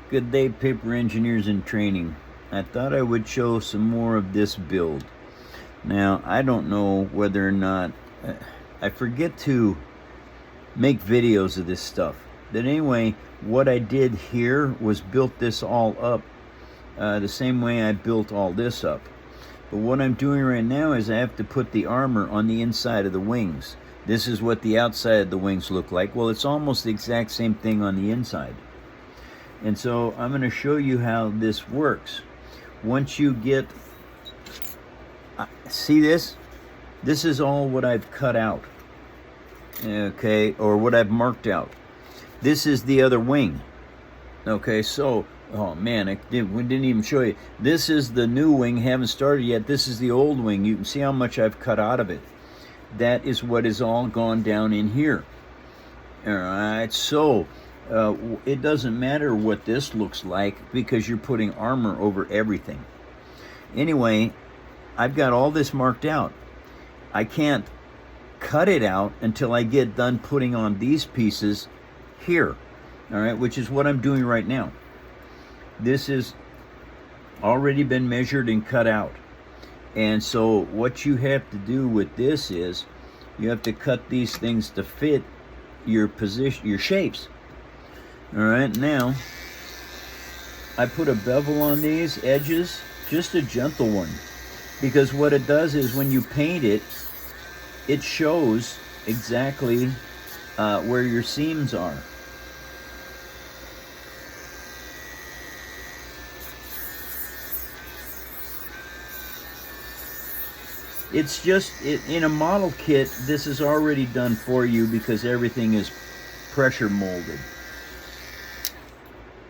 Good day, paper engineers in training. I thought I would show some more of this build. Now, I don't know whether or not, I forget to make videos of this stuff. But anyway, what I did here was built this all up the same way I built all this up. But what I'm doing right now is I have to put the armor on the inside of the wings. This is what the outside of the wings look like. Well, it's almost the exact same thing on the inside. And so I'm going to show you how this works. Once you get, see this? This is all what I've cut out, okay, or what I've marked out. This is the other wing, okay, so, oh man, we didn't even show you. This is the new wing, haven't started yet. This is the old wing. You can see how much I've cut out of it. That is what is all gone down in here. All right, so it doesn't matter what this looks like because you're putting armor over everything. Anyway, I've got all this marked out. I can't cut it out until I get done putting on these pieces here, all right, which is what I'm doing right now. This has already been measured and cut out. And so what you have to do with this is you have to cut these things to fit your position, your shapes. All right, now I put a bevel on these edges, just a gentle one, because what it does is when you paint it, it shows exactly where your seams are. It's just, in a model kit, this is already done for you because everything is pressure molded.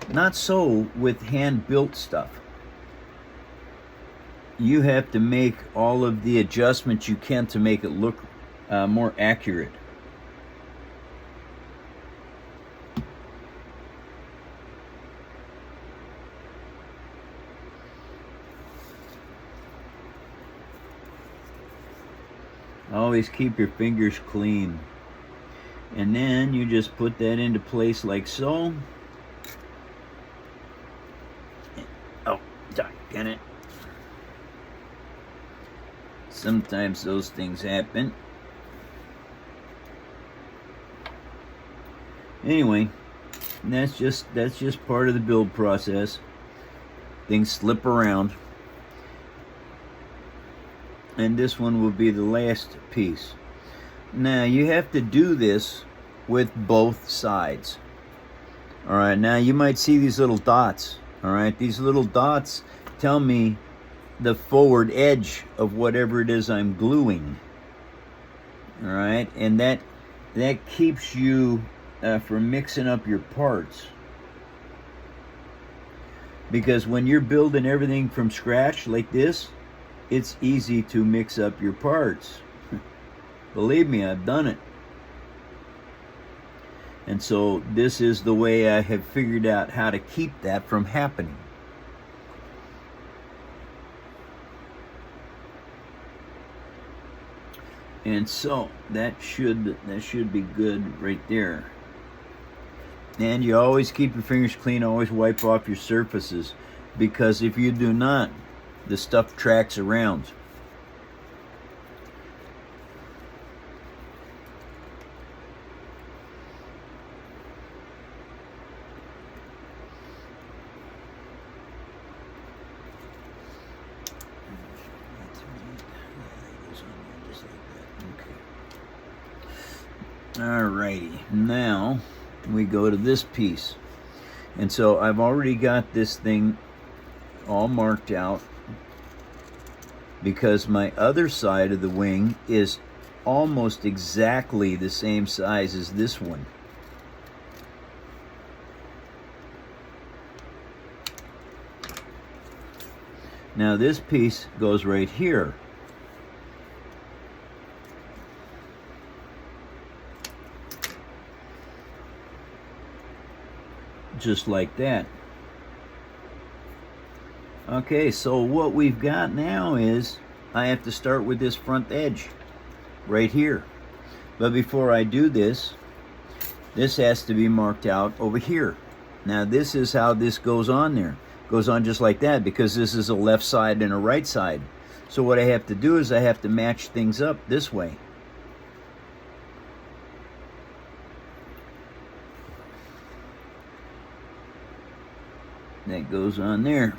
Not so with hand-built stuff. You have to make all of the adjustments you can to make it look more accurate. Always keep your fingers clean. And then you just put that into place like so. Oh, darn it. Sometimes those things happen. Anyway, that's just part of the build process. Things slip around. And this one will be the last piece. Now you have to do this with both sides. All right, now you might see these little dots. All right, these little dots tell me the forward edge of whatever it is I'm gluing. All right, and that keeps you from mixing up your parts. Because when you're building everything from scratch like this, it's easy to mix up your parts. Believe me, I've done it. And so this is the way I have figured out how to keep that from happening. And so that should be good right there. And you always keep your fingers clean, always wipe off your surfaces, because if you do not, the stuff tracks around. Alrighty, now we go to this piece. And so I've already got this thing all marked out because my other side of the wing is almost exactly the same size as this one. Now this piece goes right here. Just like that. Okay, so what we've got now is I have to start with this front edge right here. But before I do this, this has to be marked out over here. Now this is how this goes on there. Goes on just like that, because this is a left side and a right side. So what I have to do is I have to match things up this way. That goes on there.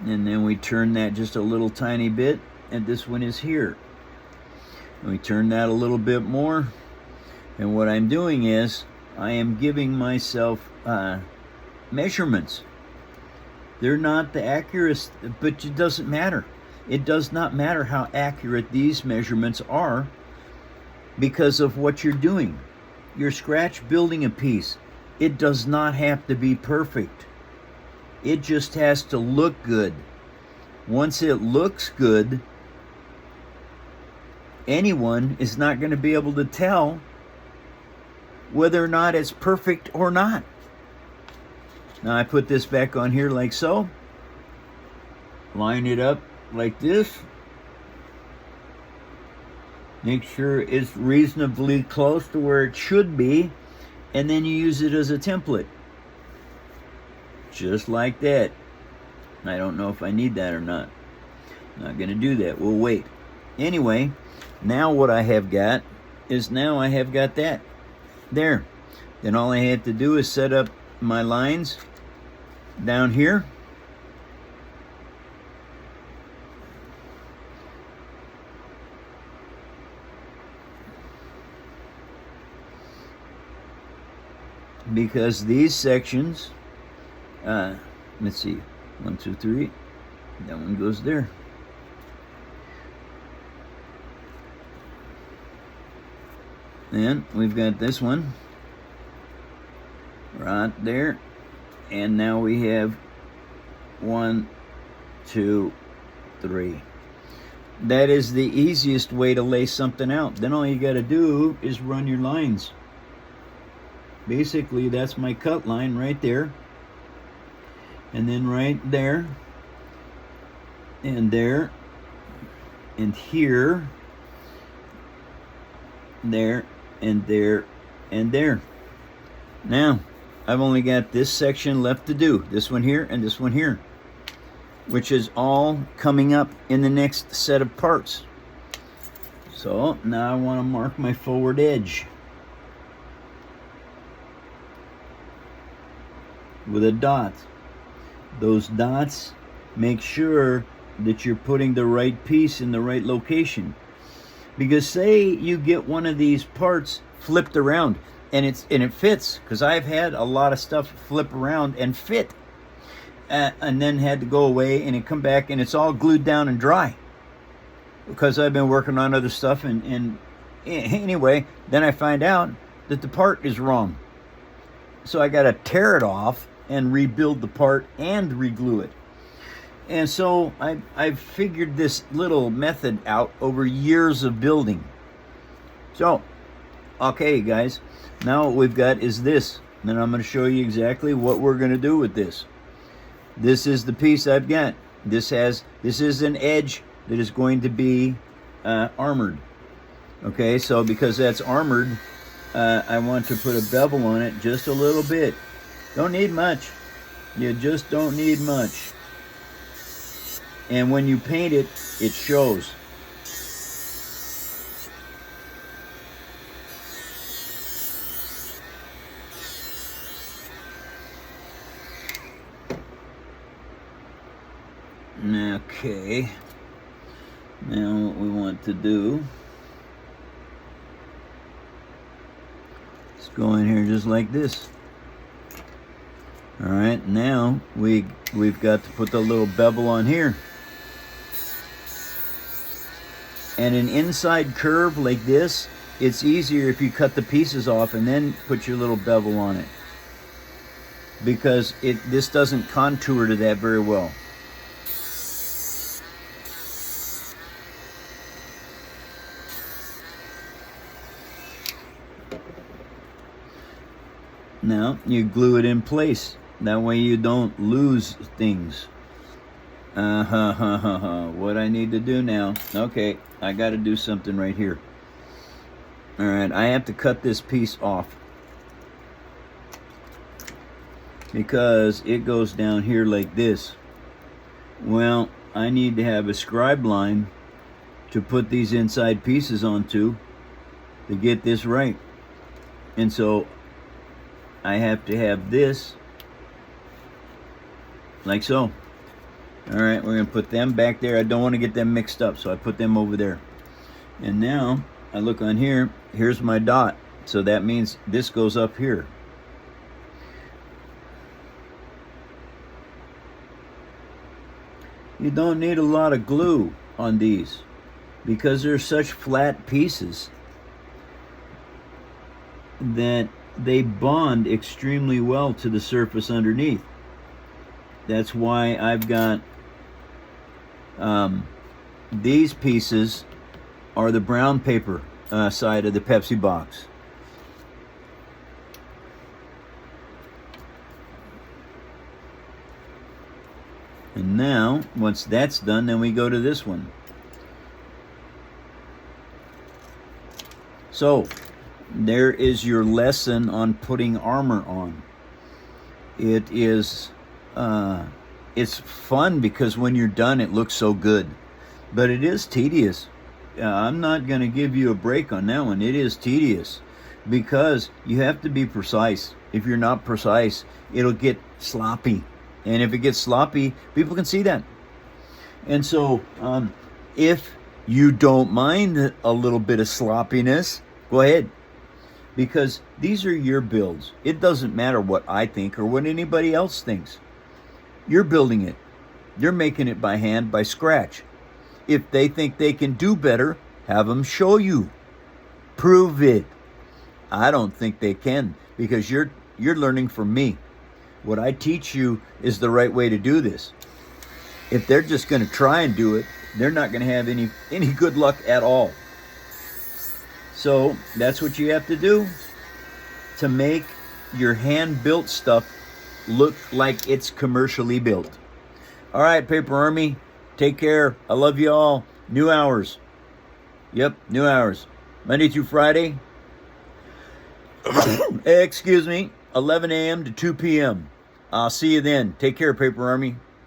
And then we turn that just a little tiny bit, and this one is here. And we turn that a little bit more. And what I'm doing is I am giving myself measurements. They're not the accurate, but it doesn't matter. It does not matter how accurate these measurements are because of what you're doing. You're scratch building a piece. It does not have to be perfect. It just has to look good. Once it looks good, anyone is not going to be able to tell whether or not it's perfect or not. Now I put this back on here like so. Line it up like this. Make sure it's reasonably close to where it should be, and then you use it as a template. Just like that. I don't know if I need that or not. I'm not going to do that. We'll wait. Anyway, now what I have got is now I have got that there. Then all I have to do is set up my lines down here. Because these sections, let's see, 1, 2, 3, that one goes there. And we've got this one right there. And now we have 1, 2, 3. That is the easiest way to lay something out. Then all you got to do is run your lines. Basically, that's my cut line right there. And then right there. And there. And here. There. And there. And there. Now, I've only got this section left to do. This one here and this one here. Which is all coming up in the next set of parts. So, now I want to mark my forward edge with a dot. Those dots make sure that you're putting the right piece in the right location. Because say you get one of these parts flipped around and it fits, because I've had a lot of stuff flip around and fit, and then had to go away and it come back and it's all glued down and dry because I've been working on other stuff, and anyway, then I find out that the part is wrong. So I got to tear it off and rebuild the part and reglue it. And so I've figured this little method out over years of building. So, okay guys, now what we've got is this. And then I'm going to show you exactly what we're going to do with this. This is the piece I've got. This is an edge that is going to be armored. Okay, so because that's armored, I want to put a bevel on it just a little bit. Don't need much. You just don't need much. And when you paint it, it shows. Okay. Now what we want to do is go in here just like this. All right, now we've got to put the little bevel on here. And an inside curve like this, it's easier if you cut the pieces off and then put your little bevel on it. Because this doesn't contour to that very well. Now you glue it in place. That way you don't lose things. What I need to do now. Okay, I got to do something right here. All right, I have to cut this piece off. because it goes down here like this. Well, I need to have a scribe line to put these inside pieces onto to get this right. And so I have to have this like so. All right, we're gonna put them back there. I don't want to get them mixed up, so I put them over there. And now I look on here, here's my dot. So that means this goes up here. You don't need a lot of glue on these because they're such flat pieces that they bond extremely well to the surface underneath. That's why I've got these pieces are the brown paper side of the Pepsi box. And now, once that's done, then we go to this one. So, there is your lesson on putting armor on. It is, it's fun because when you're done, it looks so good. But it is tedious. I'm not going to give you a break on that one. It is tedious because you have to be precise. If you're not precise, it'll get sloppy. And if it gets sloppy, people can see that. And so, if you don't mind a little bit of sloppiness, go ahead. Because these are your builds. It doesn't matter what I think or what anybody else thinks. You're building it. You're making it by hand, by scratch. If they think they can do better, have them show you. Prove it. I don't think they can because you're learning from me. What I teach you is the right way to do this. If they're just going to try and do it, they're not going to have any good luck at all. So that's what you have to do to make your hand-built stuff look like it's commercially built. All right, Paper Army, take care. I love you all. New hours. Yep, new hours. Monday through Friday. Excuse me. 11 a.m. to 2 p.m. I'll see you then. Take care, Paper Army.